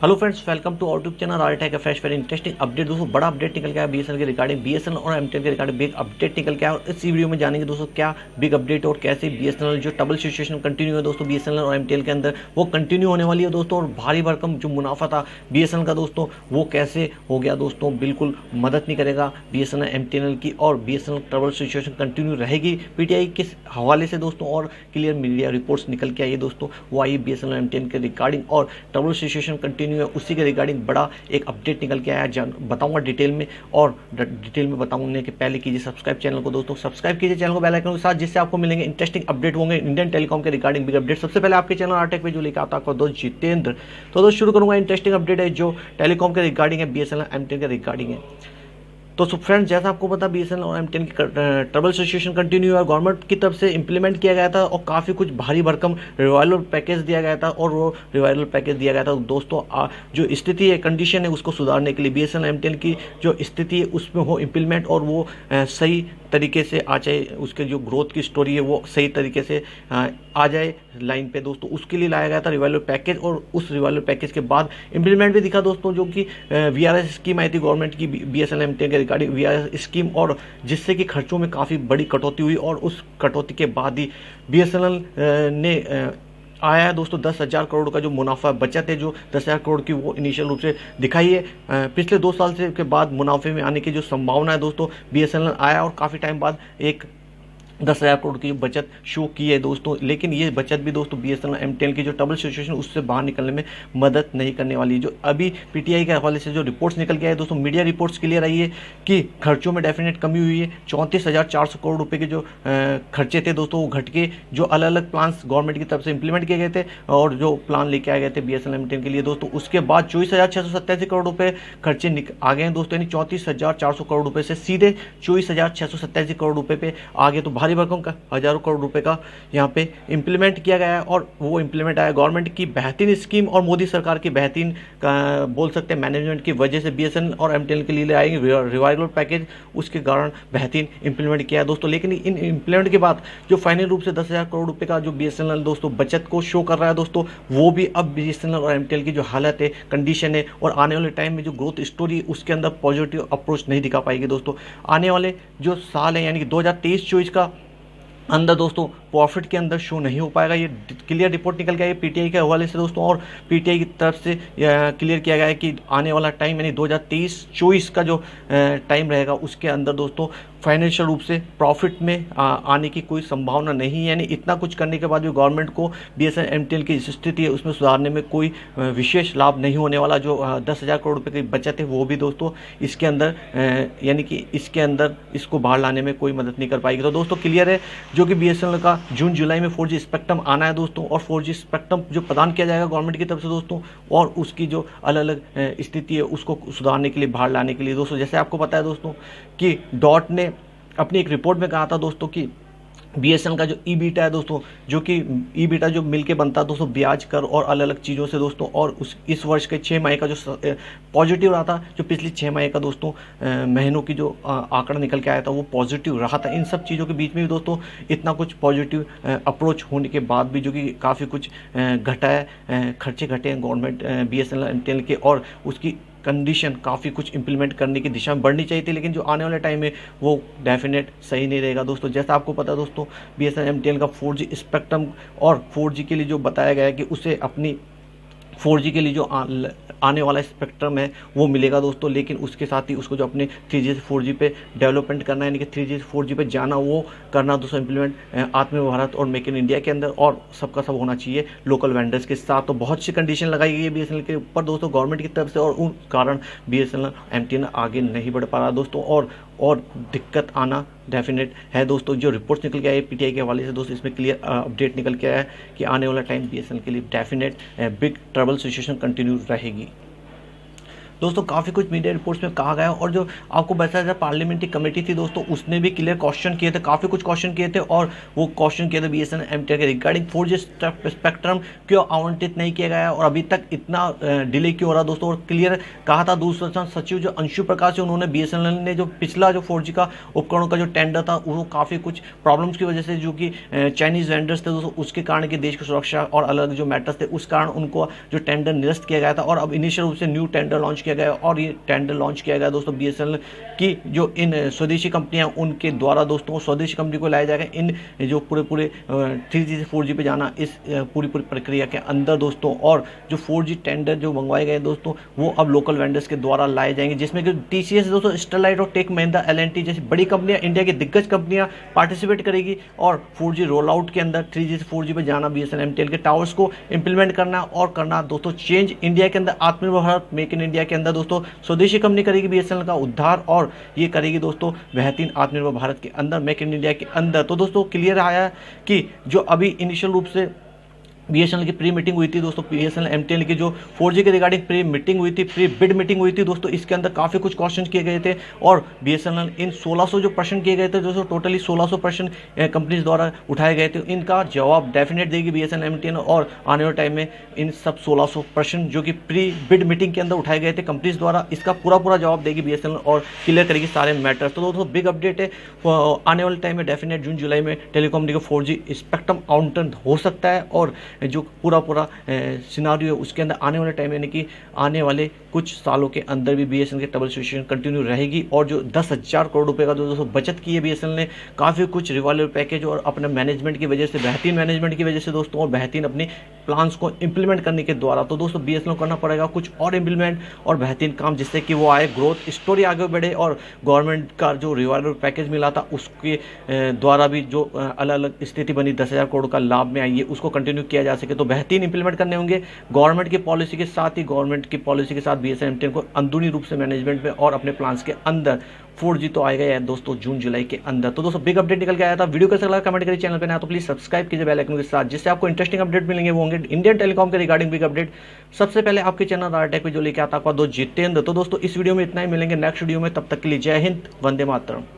Hello friends, welcome to our YouTube channel R tech fresh very interesting update. दोस्तों बड़ा update निकल के आया बीएसएनएल के रिगार्डिंग, बीएसएनएल और एमटीएनएल के रिगार्डिंग बिग अपडेट निकल के आया। और इस वीडियो में जानेंगे दोस्तों क्या बिग अपडेट और कैसे बीएसएनएल जो ट्रबल सिचुएशन कंटिन्यू है दोस्तों बीएसएनएल और एमटीएनएल के अंदर वो कंटिन्यू होने वाली है दोस्तों। और भारी भरकम जो मुनाफा था बीएसएनएल का दोस्तों वो कैसे हो गया दोस्तों, बिल्कुल मदद नहीं करेगा बीएसएनएल एमटीएनएल की। और बीएसएनएल ट्रबल सिचुएशन कंटिन्यू रहेगी पीटीआई किस हवाले से दोस्तों, और क्लियर मीडिया रिपोर्ट्स निकल के आई है दोस्तों, वो आई बीएसएनएल एमटीएनएल के रिगार्डिंग। और ट्रबल सिचुएशन कंटिन्यू है उसी के रिगार्डिंग बड़ा एक अपडेट निकल के आया, बताऊंगा डिटेल में। और डिटेल में बताऊंने के पहले कीजिए सब्सक्राइब चैनल को दोस्तों, सब्सक्राइब कीजिए चैनल को बेल आइकन के साथ, जिससे आपको मिलेंगे इंटरेस्टिंग अपडेट होंगे इंडियन टेलीकॉम के रिगार्डिंग बिग अपडेट। सबसे पहले आपके चैनल आरटेक पे जो लेकर आता है दोस्त जितेंद्र। तो दोस्त शुरू करूंगा, इंटरेस्टिंग अपडेट है जो टेलीकॉम के रिगार्डिंग है, बीएसएनएल एमटीएनएल के रिगार्डिंग है। तो फ्रेंड्स, जैसा आपको पता बीएसएनएल और एमटीएनएल की ट्रबल सिचुएशन कंटिन्यू है, गवर्नमेंट की तरफ से इंप्लीमेंट किया गया था और काफ़ी कुछ भारी भरकम रिवाइवल पैकेज दिया गया था। और वो रिवाइवल पैकेज दिया गया था दोस्तों जो स्थिति है, कंडीशन है, उसको सुधारने के लिए बीएसएनएल एमटीएनएल की जो स्थिति है उसमें हो इंप्लीमेंट, और वो सही तरीके से आ जाए, उसके जो ग्रोथ की स्टोरी है वो सही तरीके से आ जाए लाइन पे दोस्तों, उसके लिए लाया गया था रिवाइवल पैकेज। और उस रिवाइवल पैकेज के बाद इंप्लीमेंट भी दिखा दोस्तों, जो कि वीआरएस स्कीम आई थी गवर्नमेंट की बीएसएनएल एमटीएनएल के रिगार्डिंग वीआरएस स्कीम, और जिससे कि खर्चों में काफ़ी बड़ी कटौती हुई। और उस कटौती के बाद ही बीएसएनएल ने आया है दोस्तों 10,000 करोड़ का जो मुनाफा बचत है, जो 10,000 करोड़ की वो इनिशियल रूप से दिखाई है। पिछले 2 साल से के बाद मुनाफे में आने की जो संभावना है दोस्तों, बीएसएनएल आया और काफ़ी टाइम बाद एक 10,000 करोड़ की बचत शो की है दोस्तों। लेकिन ये बचत भी दोस्तों बीएसएनएल एमटीएनएल की जो ट्रबल सिचुएशन उससे बाहर निकलने में मदद नहीं करने वाली है। जो अभी पीटीआई के हवाले से जो रिपोर्ट्स निकल के आए दोस्तों, मीडिया रिपोर्ट्स क्लियर आई है कि खर्चों में डेफिनेट कमी हुई है। 34,400 करोड़ रुपए के जो खर्चे थे दोस्तों, वो घट के जो अलग अलग प्लान्स गवर्नमेंट की तरफ से इंप्लीमेंट किए गए थे और जो प्लान लेके आए गए थे बीएसएनएल एमटीएनएल के लिए दोस्तों, उसके बाद 24,687 करोड़ रुपए खर्चे आ गए हैं दोस्तों। यानी 34,400 करोड़ रुपए से सीधे 24,687 करोड़ रुपए पे आ गए। तो भारी भरकम का हजारों करोड़ रुपए का यहाँ पे इंप्लीमेंट किया गया है। और वो इंप्लीमेंट आया गवर्नमेंट की बेहतरीन स्कीम और मोदी सरकार की बेहतरीन बोल सकते हैं मैनेजमेंट की वजह से बीएसएनएल और एमटीएनएल के लिए आएंगे रिवाइवल पैकेज, उसके कारण बेहतरीन इंप्लीमेंट किया है दोस्तों। लेकिन इन इंप्लीमेंट के बाद जो फाइनल रूप से 10,000 करोड़ रुपए का जो बीएसएनएल दोस्तों बचत को शो कर रहा है दोस्तों, वो भी अब बीएसएनएल और एमटीएनएल की जो हालत है, कंडीशन है, और आने वाले टाइम में जो ग्रोथ स्टोरी उसके अंदर पॉजिटिव अप्रोच नहीं दिखा पाएगी दोस्तों। आने वाले जो साल है यानी कि 2023-24 का अंदर दोस्तों प्रॉफिट के अंदर शो नहीं हो पाएगा। ये क्लियर रिपोर्ट निकल गया है पीटीआई के हवाले से दोस्तों, और पीटीआई की तरफ से क्लियर किया गया है कि आने वाला टाइम यानी 2023-24 का जो टाइम रहेगा उसके अंदर दोस्तों फाइनेंशियल रूप से प्रॉफिट में आने की कोई संभावना नहीं है। यानी इतना कुछ करने के बाद भी गवर्नमेंट को बीएसएनएल एमटीएनएल की स्थिति है उसमें सुधारने में कोई विशेष लाभ नहीं होने वाला। जो 10,000 करोड़ रुपये की बचत है वो भी दोस्तों इसके अंदर यानी कि इसके अंदर इसको बाहर लाने में कोई मदद नहीं कर पाएगी। तो दोस्तों क्लियर है जो कि बीएसएनएल का जून जुलाई में 4G स्पेक्ट्रम आना है दोस्तों, और 4G स्पेक्ट्रम जो प्रदान किया जाएगा गवर्नमेंट की तरफ से दोस्तों, और उसकी जो अलग अलग स्थिति है उसको सुधारने के लिए बाहर लाने के लिए दोस्तों, जैसे आपको पता है दोस्तों कि डॉट ने अपनी एक रिपोर्ट में कहा था दोस्तों कि बीएसएनएल का जो ईबीटा है दोस्तों, जो कि ईबीटा जो मिलके बनता है दोस्तों ब्याज कर और अलग अलग चीज़ों से दोस्तों, और इस वर्ष के 6 मई का जो पॉजिटिव रहा था, जो पिछली 6 मई का दोस्तों महीनों की जो आंकड़ा निकल के आया था वो पॉजिटिव रहा था। इन सब चीज़ों के बीच में भी दोस्तों इतना कुछ पॉजिटिव अप्रोच होने के बाद भी जो कि काफ़ी कुछ घटा है, खर्चे घटे हैं गवर्नमेंट बीएसएनएल एमटीएनएल के, और उसकी कंडीशन काफ़ी कुछ इंप्लीमेंट करने की दिशा में बढ़नी चाहिए थी। लेकिन जो आने वाले टाइम में वो डेफिनेट सही नहीं रहेगा दोस्तों। जैसा आपको पता है दोस्तों बीएसएनएल एमटीएनएल का 4G स्पेक्ट्रम और 4G के लिए जो बताया गया है कि उसे अपनी 4G के लिए जो आने वाला स्पेक्ट्रम है वो मिलेगा दोस्तों, लेकिन उसके साथ ही उसको जो अपने 3G से 4G पे डेवलपमेंट करना है, यानी कि 3G से 4G पे जाना, वो करना दोस्तों इंप्लीमेंट आत्मनिर्भर और मेक इन इंडिया के अंदर, और सबका सब होना चाहिए लोकल वेंडर्स के साथ। तो बहुत सी कंडीशन लगाई गई है बीएसएनएल के ऊपर दोस्तों गवर्नमेंट की तरफ से, और उन कारण बीएसएनएल एमटीएनएल आगे नहीं बढ़ पा रहा दोस्तों, और दिक्कत आना डेफिनेट है दोस्तों। जो रिपोर्ट्स निकल के आए पीटीआई के हवाले से दोस्तों, इसमें क्लियर अपडेट निकल के आया है कि आने वाला टाइम बीएसएनएल के लिए definite big trouble situation continue रहेगी। दोस्तों काफ़ी कुछ मीडिया रिपोर्ट्स में कहा गया और जो आपको बताया जाए पार्लियामेंट्री कमेटी थी दोस्तों, उसने भी क्लियर क्वेश्चन किए थे, काफ़ी कुछ क्वेश्चन किए थे और वो क्वेश्चन किए थे बीएसएनएल एमटीएल के रिगार्डिंग 4G स्पेक्ट्रम क्यों आवंटित नहीं किया गया और अभी तक इतना डिले क्यों हो रहा दोस्तों। और क्लियर कहा था दूरसंचार सचिव जो अंशु प्रकाश है, उन्होंने बीएसएनएल ने जो पिछला जो 4G का उपकरणों का जो टेंडर था वो काफ़ी कुछ प्रॉब्लम्स की वजह से जो कि चाइनीज़ वेंडर्स थे दोस्तों, उसके कारण कि देश की सुरक्षा और अलग जो मैटर्स थे उस कारण उनको जो टेंडर निरस्त किया गया था। और अब इनिशियल रूप से न्यू टेंडर लॉन्च किया गया और ये टेंडर लॉन्च किया गया दोस्तों बीएसएनएल की जो इन स्वदेशी कंपनियां उनके द्वारा दोस्तों स्वदेशी कंपनी को लाया जाएगा इन जो पूरे 3G से 4G पे जाना इस पूरी प्रक्रिया के अंदर दोस्तों। और जो 4G टेंडर जो मंगवाए गए दोस्तों वो अब लोकल वेंडर्स के द्वारा लाए जाएंगे, जिसमें कि टीसीएस दोस्तों, स्टरलाइट और टेक महिंद्रा, एल&टी जैसी बड़ी कंपनियां, इंडिया की दिग्गज कंपनियां पार्टिसिपेट करेगी और 4G रोल आउट के अंदर 3G से 4G पे जाना, बीएसएनएल एमटीएल के टावर्स को इंप्लीमेंट करना और करना दोस्तों चेंज इंडिया के अंदर, आत्मनिर्भर भारत मेक इन इंडिया के अंदर दोस्तों स्वदेशी कंपनी करेगी बीएसएनएल का उद्धार और ये करेगी दोस्तों बेहतरीन आत्मनिर्भर भारत के अंदर, मेक इन इंडिया के अंदर। तो दोस्तों क्लियर आया कि जो अभी इनिशियल रूप से बीएसएनएल की प्री मीटिंग हुई थी दोस्तों, बीएसएनएल एमटीएल की जो 4G के रिगार्डिंग प्री मीटिंग हुई थी, प्री बिड मीटिंग हुई थी दोस्तों, इसके अंदर काफ़ी कुछ क्वेश्चन किए गए थे और बीएसएनएल इन 1600 जो प्रश्न किए गए थे दोस्तों, टोटली 1600 प्रश्न कंपनीज द्वारा उठाए गए थे, इनका जवाब डेफिनेट देगी बीएसएनएल एमटीएल और आने वाले टाइम में इन सब 1600 प्रश्न जो कि प्री बिड मीटिंग के अंदर उठाए गए थे कंपनीज द्वारा, इसका पूरा जवाब देगी बीएसएनएल और क्लियर करेगी सारे मैटर्स। तो दोस्तों बिग अपडेट है, आने वाले टाइम में डेफिनेट जून जुलाई में टेलीकॉम को 4G स्पेक्ट्रम आवंटन हो सकता है और जो पूरा सिनारियो है उसके अंदर आने वाले टाइम यानी कि आने वाले कुछ सालों के अंदर भी बीएसएनएल की ट्रबल सिचुएशन कंटिन्यू रहेगी। और जो 10,000 करोड़ रुपए का जो दोस्तों बचत की है बीएसएनएल ने, काफ़ी कुछ रिवॉल्वर पैकेज और अपने मैनेजमेंट की वजह से, बेहतरीन मैनेजमेंट की वजह से दोस्तों और बेहतरीन अपनी प्लान्स को इंप्लीमेंट करने के द्वारा, तो दोस्तों बीएसएनएल को करना पड़ेगा कुछ और इंप्लीमेंट और बेहतरीन काम जिससे कि वो आए, ग्रोथ स्टोरी आगे बढ़े और गवर्नमेंट का जो रिवॉल्वर पैकेज मिला था उसके द्वारा भी जो अलग अलग स्थिति बनी 10,000 करोड़ का लाभ में आई है उसको कंटिन्यू किया जा सके। तो बेहतरीन इंप्लीमेंट करने होंगे गवर्नमेंट की पॉलिसी के साथ ही, गवर्नमेंट की पॉलिसी के साथ बीएसएनएल एमटीएल को अंदरूनी रूप से मैनेजमेंट में और अपने प्लान्स के अंदर 4G तो आएगा यार दोस्तों जून जुलाई के अंदर। तो दोस्तों बिग अपडेट निकल के आया था, वीडियो कैसा लगा कमेंट करिए, चैनल पे नया तो प्लीज सब्सक्राइब कीजिए बेल आइकन के साथ, जिससे आपको इंटरेस्टिंग अपडेट मिलेंगे वो होंगे इंडियन टेलीकॉम के रिगार्डिंग बिग अपडेट सबसे पहले आपके चैनल राटेक पे जो लेके आता है जितेंद्र। तो दोस्तों इस वीडियो में इतना ही, मिलेंगे नेक्स्ट वीडियो में, तब तक के लिए जय हिंद, वंदे मातरम।